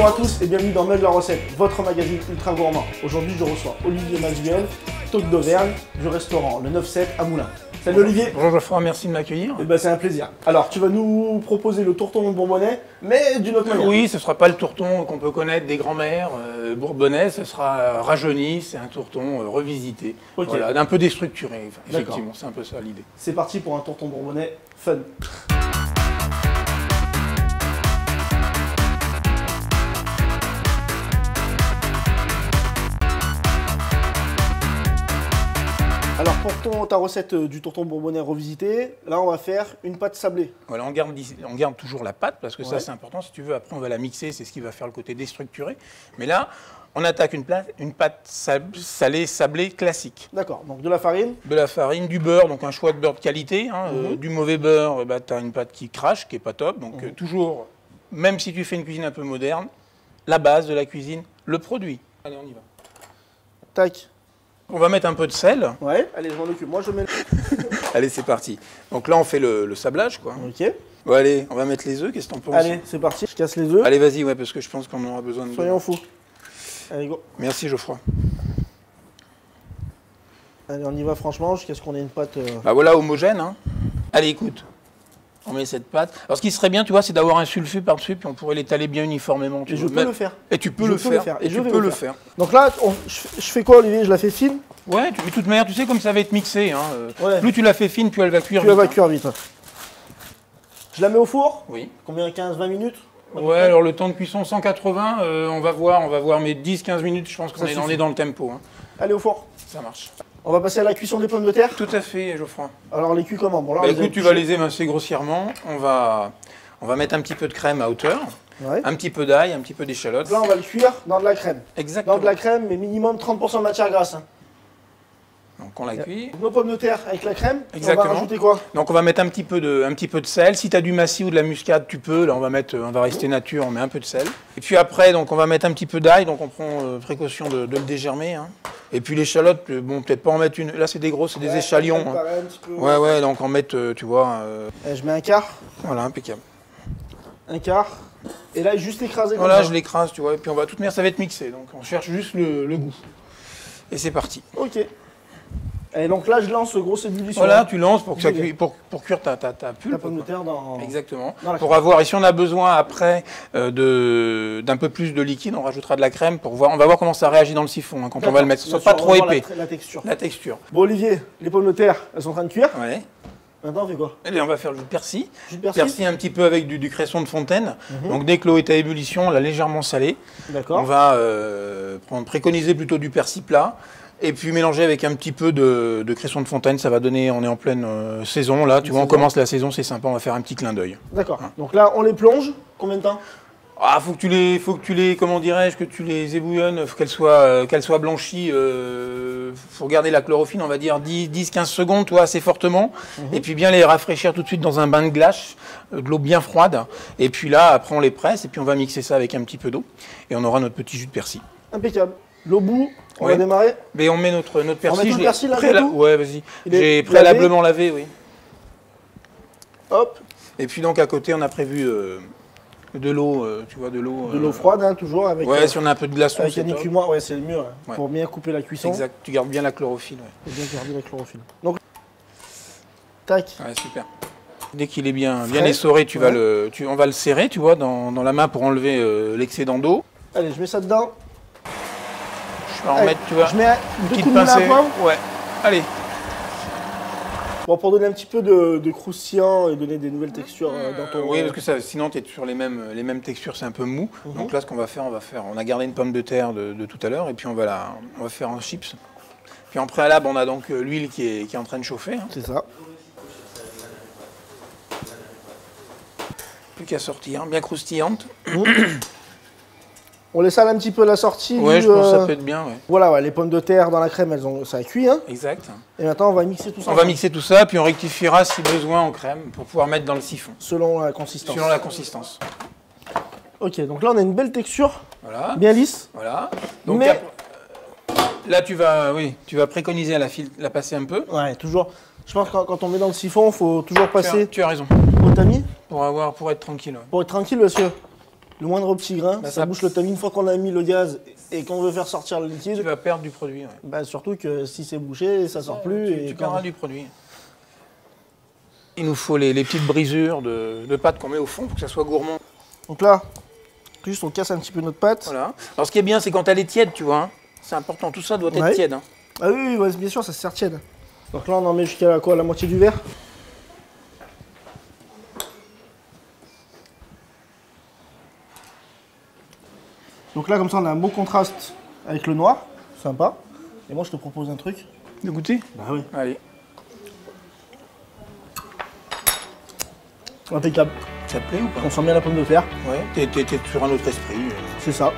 Bonjour à tous et bienvenue dans Meug la recette, votre magazine ultra gourmand. Aujourd'hui je reçois Olivier Masuel, Toc d'Auvergne, du restaurant le 9-7 à Moulins. Salut Olivier. Bonjour Geoffroy, merci de m'accueillir. Eh ben, c'est un plaisir. Alors tu vas nous proposer le tourton bourbonnais, mais d'une autre manière. Oui, ce ne sera pas le tourton qu'on peut connaître des grands-mères bourbonnais, ce sera rajeuni, c'est un tourton revisité, Ok. voilà, un peu déstructuré, effectivement, c'est un peu ça l'idée. C'est parti pour un tourton bourbonnais fun. Alors pour ta recette du tourton bourbonnais revisité, là on va faire une pâte sablée. Voilà, on garde toujours la pâte parce que ça Ouais. c'est important, si tu veux, après on va la mixer, c'est ce qui va faire le côté déstructuré. Mais là, on attaque une pâte salée, sablée classique. D'accord, donc de la farine. De la farine, du beurre, donc un choix de beurre de qualité. Hein, du mauvais beurre, bah, tu as une pâte qui crache, qui n'est pas top. Donc toujours, même si tu fais une cuisine un peu moderne, la base de la cuisine, le produit. Allez, on y va. Tac. On va mettre un peu de sel. Ouais, allez, je m'en occupe. Moi je mets. Allez, c'est parti. Donc là, on fait le sablage, quoi. Ok. Bon, allez, on va mettre les œufs, qu'est-ce que t'en penses? Allez, c'est parti. Je casse les œufs. Allez, vas-y, ouais, parce que je pense qu'on aura besoin de... Soyons fous. Allez, go. Merci, Geoffroy. Allez, on y va franchement jusqu'à ce qu'on ait une pâte. Bah voilà, homogène. Hein. Allez, écoute. On met cette pâte. Alors, ce qui serait bien, tu vois, c'est d'avoir un sulfure par-dessus, puis on pourrait l'étaler bien uniformément. Et je peux le faire. Et tu peux le faire. Et tu peux le faire. Donc là, je fais quoi, Olivier? Je la fais fine? Ouais, mais de toute manière, tu sais comme ça va être mixé. Hein. Ouais. Plus tu la fais fine, plus elle va cuire Tu la vite, vas hein. cuire vite. Je la mets au four? Oui. Combien? 15-20 minutes? Ouais, alors le temps de cuisson 180, on va voir, mais 10-15 minutes, je pense qu'on est dans le tempo. Hein. Allez, au four. Ça marche. On va passer à la cuisson des pommes de terre. Tout à fait, Geoffroy. Alors, les cuits comment? Bon, là, Bah, on les a écoute, tu vas épluchés. les émincer grossièrement. On va mettre un petit peu de crème à hauteur, Ouais. un petit peu d'ail, un petit peu d'échalote. Là, on va le cuire dans de la crème. Exactement. Dans de la crème, mais minimum 30% de matière grasse. Hein. Donc on la cuit. Donc, nos pommes de terre avec la crème. On Exactement. va rajouter quoi? Donc on va mettre un petit peu de sel. Si tu as du massis ou de la muscade, tu peux. Là, on va rester nature, on met un peu de sel. Et puis après, donc on va mettre un petit peu d'ail. Donc on prend précaution de le dégermer. Hein. Et puis l'échalote, bon, peut-être pas en mettre une. Là, c'est des grosses, c'est des échalions. Hein. Pareil, un petit peu. Ouais, donc en mettre, tu vois. Je mets un quart. Voilà, impeccable. Un quart. Et là, juste écrasé comme Voilà, ça. je l'écrase, tu vois. Et puis on va, de toute manière, ça va être mixé. Donc on cherche juste le goût. Et c'est parti. Ok. Et donc là, je lance grosse ébullition. Voilà, tu lances pour que ça pour cuire ta pulpe. La pomme de quoi. terre dans. Exactement. Dans la Pour avoir, et si on a besoin après d'un peu plus de liquide, on rajoutera de la crème pour voir. On va voir comment ça réagit dans le siphon hein, quand on va le mettre. Ce soit pas trop épais. La texture. La texture. Bon, Olivier, les pommes de terre, elles sont en train de cuire. Ouais. Maintenant, on fait quoi? Allez, on va faire le persil. Jus de persil. Persil un petit peu avec du cresson de fontaine. Donc dès que l'eau est à ébullition, on l'a légèrement salée. D'accord. On va préconiser plutôt du persil plat. Et puis mélanger avec un petit peu de cresson de fontaine, ça va donner, on est en pleine saison là, tu vois, on commence la saison, c'est sympa, on va faire un petit clin d'œil. D'accord. Donc là, on les plonge. Combien de temps? Ah, faut que tu les, comment dirais-je, que tu les ébouillonnes, faut qu'elles soient blanchies, faut garder la chlorophylle, on va dire 10-15 secondes, toi, assez fortement, et puis bien les rafraîchir tout de suite dans un bain de glace, de l'eau bien froide, et puis là, après on les presse, et puis on va mixer ça avec un petit peu d'eau, et on aura notre petit jus de persil. Impeccable. L'eau bout, on Ouais. va démarrer. Mais on met notre persil. met tout le persil là, tout Ouais, vas-y. Il est J'ai lavé préalablement lavé, oui. Hop. Et puis donc à côté, on a prévu de l'eau, tu vois, de l'eau. De l'eau froide, hein, toujours. Avec, Ouais, si on a un peu de glaçon, avec c'est un top. écumoire, ouais, c'est le mieux. Hein, Ouais. pour bien couper la cuisson. Exact, tu gardes bien la chlorophylle. Ouais, Et bien garder la chlorophylle. Donc, tac. ouais super. Dès qu'il est bien Frais. essoré, Ouais. on va le serrer, tu vois, dans la main pour enlever l'excédent d'eau. Allez, je mets ça dedans. Je vais en Allez, mettre, tu vois, je mets deux petite coups de moulin à pincée. poivre. Ouais, allez. Bon, pour donner un petit peu de croustillant et donner des nouvelles textures dans ton. Oui, parce que ça, sinon tu es sur les mêmes textures, c'est un peu mou. Donc là, ce qu'on va faire, on a gardé une pomme de terre de tout à l'heure, et puis on va faire en chips. Puis en préalable, on a donc l'huile qui est en train de chauffer. Hein. C'est ça. Plus qu'à sortir, bien croustillante. On les sale un petit peu à la sortie. Ouais, du, je pense que ça peut être bien, ouais. Voilà, ouais, les pommes de terre dans la crème, ça a cuit. Hein. Exact. Et maintenant, on va mixer tout ça. On va mixer tout ça, puis on rectifiera si besoin en crème pour pouvoir mettre dans le siphon. Selon la consistance. Selon la consistance. Ok, donc là, on a une belle texture, Voilà. bien lisse. Voilà. Donc Mais- là, tu vas préconiser à la passer un peu. Ouais, toujours. Je pense que quand on met dans le siphon, il faut toujours passer Tu as raison. au tamis Pour être tranquille. Ouais. pour être tranquille, parce que Le moindre petit grain, Bah, ça bouche le tamis. Une fois qu'on a mis le gaz et qu'on veut faire sortir le liquide, Tu vas perdre du produit. Ouais. bah, surtout que si c'est bouché, ça sort plus. Tu perdras du produit. Il nous faut les petites brisures de pâte qu'on met au fond pour que ça soit gourmand. Donc là, juste on casse un petit peu notre pâte. Voilà. Alors ce qui est bien, c'est quand elle est tiède, tu vois. Hein. C'est important, tout ça doit être Ouais. tiède. Hein. Ah oui, ouais, bien sûr, ça se sert tiède. Donc là, on en met jusqu'à quoi, la moitié du verre. Donc là, comme ça, on a un beau contraste avec le noir. Sympa. Et moi, je te propose un truc. De goûter? Bah oui. Allez. Impeccable. Ça te plaît ou pas? On sent bien la pomme de terre. Ouais, t'es sur un autre esprit. C'est ça.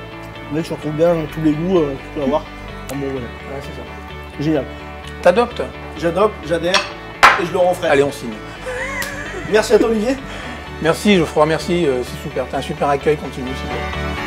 Là, tu retrouves bien tous les goûts que tu peux avoir en bon voilà. Ouais, c'est ça. Génial. T'adoptes? J'adopte, j'adhère et je le referai. Allez, on signe. Merci à toi, Olivier. Merci Geoffroy, merci, c'est super. T'as un super accueil, continue. Super.